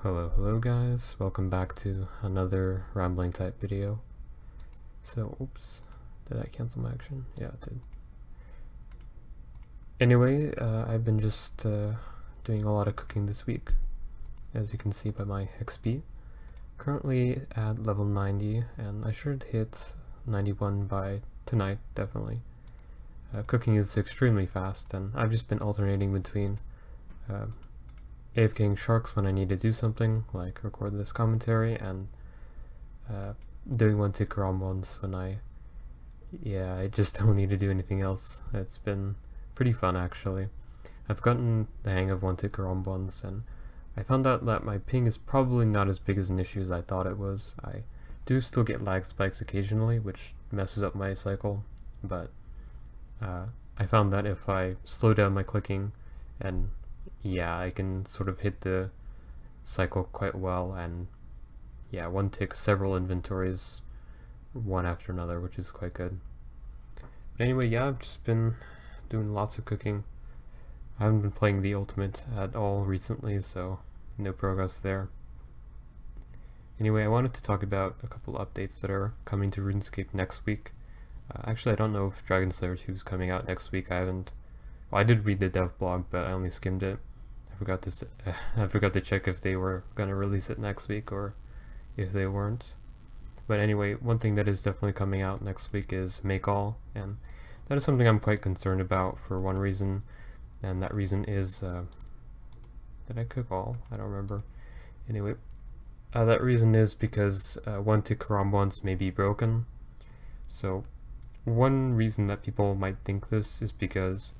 Hello guys, welcome back to another rambling type video. So, oops, did I cancel my action? Yeah, it did. Anyway, I've been just doing a lot of cooking this week, as you can see by my XP. Currently at level 90, and I should hit 91 by tonight, definitely. Cooking is extremely fast, and I've just been alternating between AFKing sharks when I need to do something, like record this commentary, and doing one-tick karambwans when I just don't need to do anything else. It's been pretty fun, actually. I've gotten the hang of one-tick karambwans, and I found out that my ping is probably not as big as an issue as I thought it was. I do still get lag spikes occasionally, which messes up my cycle, but I found that if I slow down my clicking, and I can sort of hit the cycle quite well, and one tick several inventories one after another, which is quite good. But anyway, I've just been doing lots of cooking. I haven't been playing the ultimate at all recently, so no progress there. Anyway, I wanted to talk about a couple updates that are coming to RuneScape next week. Actually, I don't know if Dragon Slayer 2 is coming out next week. I did read the dev blog, but I only skimmed it. I forgot to check if they were gonna release it next week or if they weren't. But anyway, one thing that is definitely coming out next week is Make All, and that is something I'm quite concerned about for one reason, and that reason is did I cook all? I don't remember. Anyway, that reason is because one-tick karambwans may be broken. So one reason that people might think this is because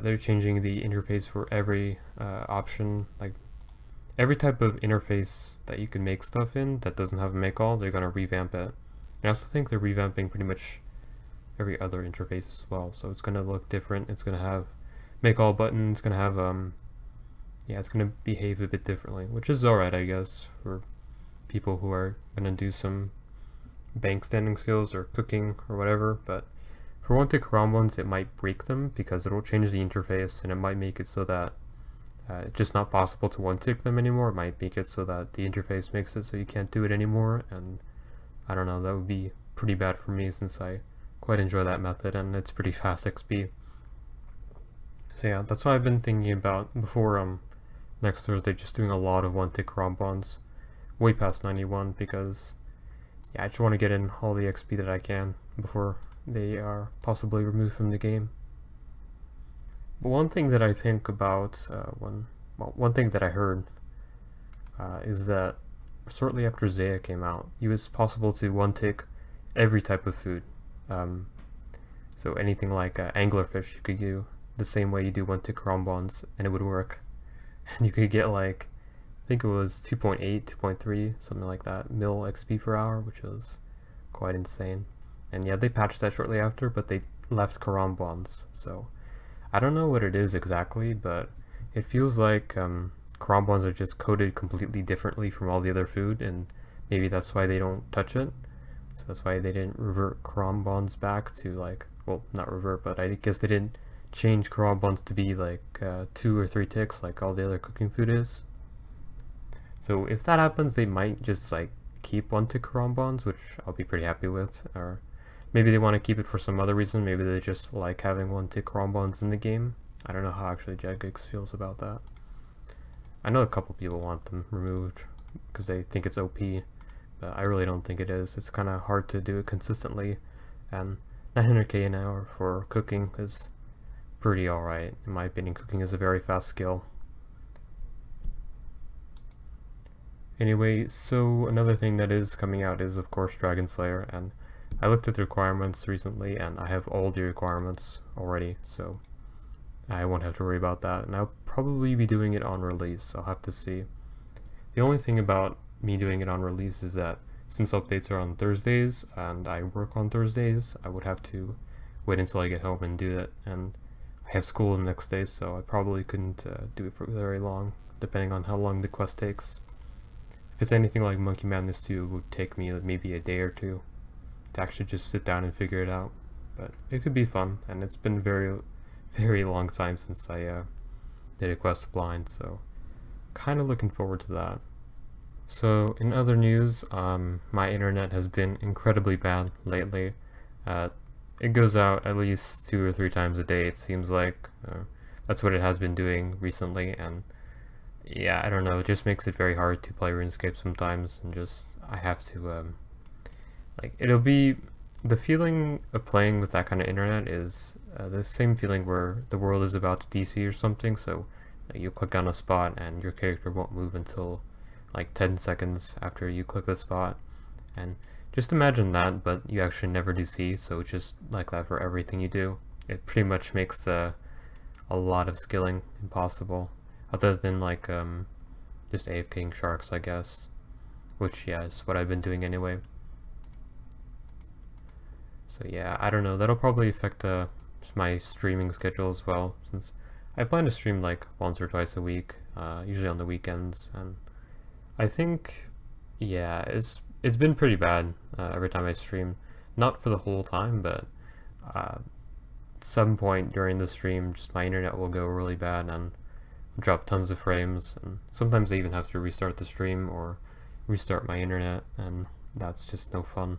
they're changing the interface for every option, like every type of interface that you can make stuff in that doesn't have a make all, they're going to revamp it. I also think they're revamping pretty much every other interface as well, so it's going to look different. It's going to have make all button, it's going to have it's going to behave a bit differently, which is alright, I guess, for people who are going to do some bank standing skills or cooking or whatever. But for one-tick karambwans, it might break them because it'll change the interface, and it might make it so that it's just not possible to one-tick them anymore. It might make it so that the interface makes it so you can't do it anymore, and I don't know, that would be pretty bad for me since I quite enjoy that method and it's pretty fast XP. So that's what I've been thinking about before next Thursday, just doing a lot of one-tick karambwans way past 91, because I just want to get in all the XP that I can before they are possibly removed from the game. But one thing that I think about, one thing that I heard is that shortly after Zaya came out, it was possible to one-tick every type of food. So anything like anglerfish, you could do the same way you do one-tick karambwans, and it would work. And you could get like, I think it was 2.8, 2.3, something like that, mil XP per hour, which was quite insane. And they patched that shortly after, but they left karambwans, so I don't know what it is exactly, but it feels like karambwans are just coded completely differently from all the other food, and maybe that's why they don't touch it. So that's why they didn't revert karambwans back to, like, well, not revert, but I guess they didn't change karambwans to be like 2 or 3 ticks like all the other cooking food is. So if that happens, they might just like keep one-tick karambwans, which I'll be pretty happy with, or maybe they want to keep it for some other reason. Maybe they just like having one-tick karambwans in the game. I don't know how actually Jagex feels about that. I know a couple people want them removed because they think it's OP, but I really don't think it is. It's kind of hard to do it consistently, and 900k an hour for cooking is pretty alright. In my opinion, cooking is a very fast skill. Anyway, so another thing that is coming out is of course Dragon Slayer, and I looked at the requirements recently and I have all the requirements already, so I won't have to worry about that, and I'll probably be doing it on release. I'll have to see. The only thing about me doing it on release is that since updates are on Thursdays and I work on Thursdays, I would have to wait until I get home and do it, and I have school the next day, so I probably couldn't do it for very long, depending on how long the quest takes. If it's anything like Monkey Madness 2, it would take me maybe a day or two to actually just sit down and figure it out. But it could be fun, and it's been very, very long time since I did a quest blind, so kind of looking forward to that. So, in other news, my internet has been incredibly bad lately. Uh, it goes out at least 2 or 3 times a day, it seems like. That's what it has been doing recently, and yeah, I don't know, it just makes it very hard to play RuneScape sometimes, and just, I have to, like, it'll be, the feeling of playing with that kind of internet is the same feeling where the world is about to DC or something, so you click on a spot and your character won't move until like 10 seconds after you click the spot. And just imagine that, but you actually never DC, so it's just like that for everything you do. It pretty much makes a lot of skilling impossible, other than like just AFKing sharks, I guess, which yeah, is what I've been doing anyway. So yeah, I don't know, that'll probably affect my streaming schedule as well, since I plan to stream like once or twice a week, usually on the weekends, and I think, yeah, it's been pretty bad every time I stream. Not for the whole time, but at some point during the stream, just my internet will go really bad and drop tons of frames, and sometimes I even have to restart the stream or restart my internet, and that's just no fun.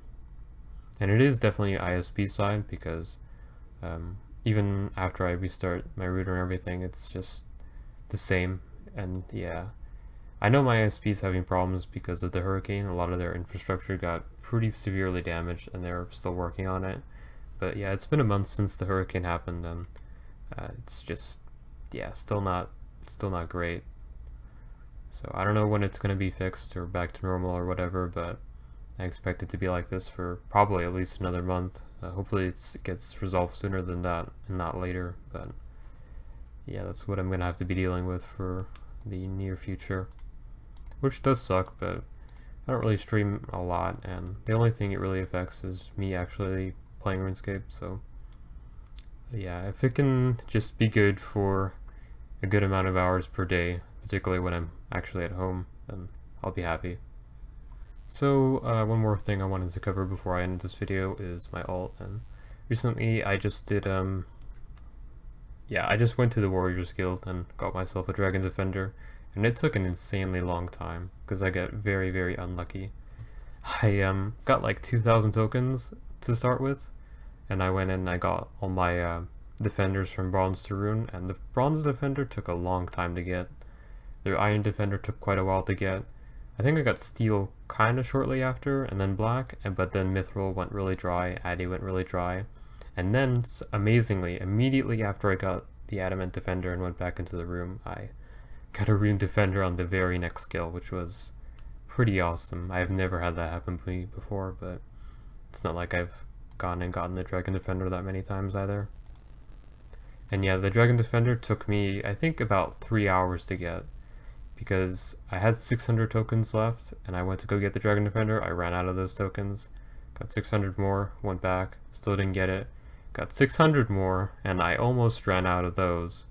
And it is definitely ISP side, because even after I restart my router and everything, it's just the same, and yeah. I know my ISP is having problems because of the hurricane. A lot of their infrastructure got pretty severely damaged, and they're still working on it. But yeah, it's been a month since the hurricane happened, and it's just, yeah, still not great. So I don't know when it's going to be fixed or back to normal or whatever, but I expect it to be like this for probably at least another month. Hopefully it gets resolved sooner than that and not later, but yeah, that's what I'm going to have to be dealing with for the near future. Which does suck, but I don't really stream a lot, and the only thing it really affects is me actually playing RuneScape, so yeah, if it can just be good for a good amount of hours per day, particularly when I'm actually at home, then I'll be happy. So one more thing I wanted to cover before I end this video is my alt, and recently I just did, yeah, I just went to the Warriors Guild and got myself a Dragon Defender. And it took an insanely long time, because I got very, very unlucky. I got like 2,000 tokens to start with, and I went in and I got all my defenders from bronze to rune, and the bronze defender took a long time to get. The iron defender took quite a while to get. I think I got steel kind of shortly after, and then black, but then mithril went really dry, addy went really dry, and then amazingly, immediately after I got the adamant defender and went back into the room, I got a rune defender on the very next skill, which was pretty awesome. I've never had that happen to me before, but it's not like I've gone and gotten the Dragon Defender that many times either. And yeah, the Dragon Defender took me, I think, about 3 hours to get, because I had 600 tokens left, and I went to go get the Dragon Defender. I ran out of those tokens, got 600 more, went back, still didn't get it, got 600 more, and I almost ran out of those.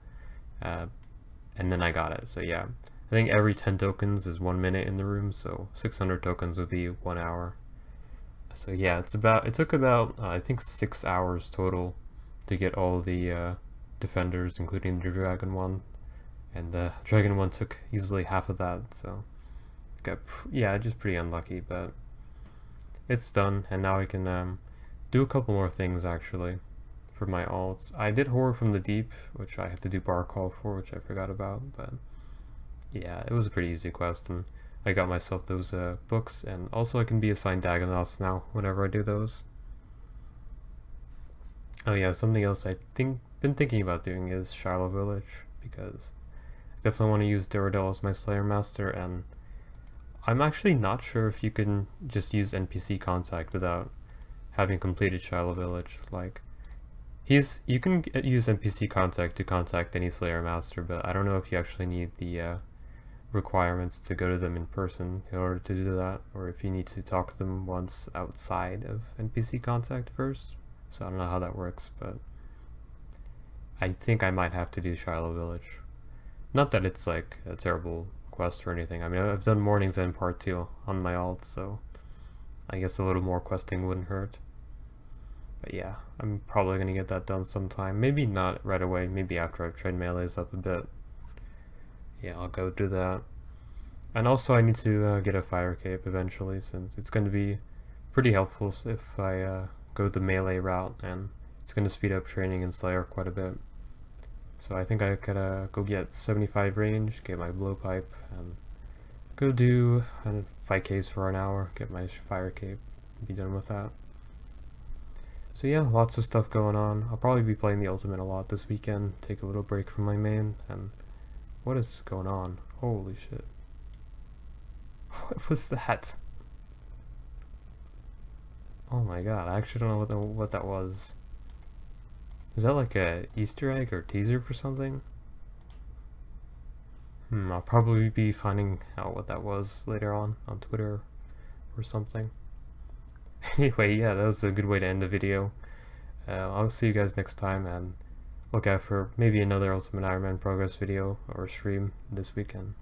And then I got it. So yeah, I think every 10 tokens is 1 minute in the room, so 600 tokens would be 1 hour. So yeah, it took about I think 6 hours total to get all the defenders, including the dragon one, and the dragon one took easily half of that. So yeah, just pretty unlucky, but it's done, and now I can do a couple more things actually. For my alts, I did Horror from the Deep, which I had to do bar call for, which I forgot about, but yeah, it was a pretty easy quest, and I got myself those books, and also I can be assigned Dagonoths now whenever I do those. Oh yeah, something else been thinking about doing is Shiloh Village, because I definitely want to use Daredevil as my Slayer Master, and I'm actually not sure if you can just use NPC contact without having completed Shiloh Village. Like, you can use NPC contact to contact any Slayer Master, but I don't know if you actually need the requirements to go to them in person in order to do that, or if you need to talk to them once outside of NPC contact first. So I don't know how that works, but I think I might have to do Shiloh Village. Not that it's like a terrible quest or anything. I mean, I've done Morning's End Part 2 on my alt, so I guess a little more questing wouldn't hurt. But yeah, I'm probably going to get that done sometime. Maybe not right away, maybe after I've trained melees up a bit. Yeah, I'll go do that. And also I need to get a fire cape eventually, since it's going to be pretty helpful if I go the melee route, and it's going to speed up training in Slayer quite a bit. So I think I could go get 75 range, get my blowpipe, and go do 5Ks for an hour, get my fire cape, be done with that. So yeah, lots of stuff going on. I'll probably be playing the ultimate a lot this weekend, take a little break from my main, and what is going on? Holy shit. What was that? Oh my god, I actually don't know what that was. Is that like a Easter egg or teaser for something? I'll probably be finding out what that was later on Twitter or something. Anyway, yeah, that was a good way to end the video. I'll see you guys next time, and look out for maybe another Ultimate Iron Man progress video or stream this weekend.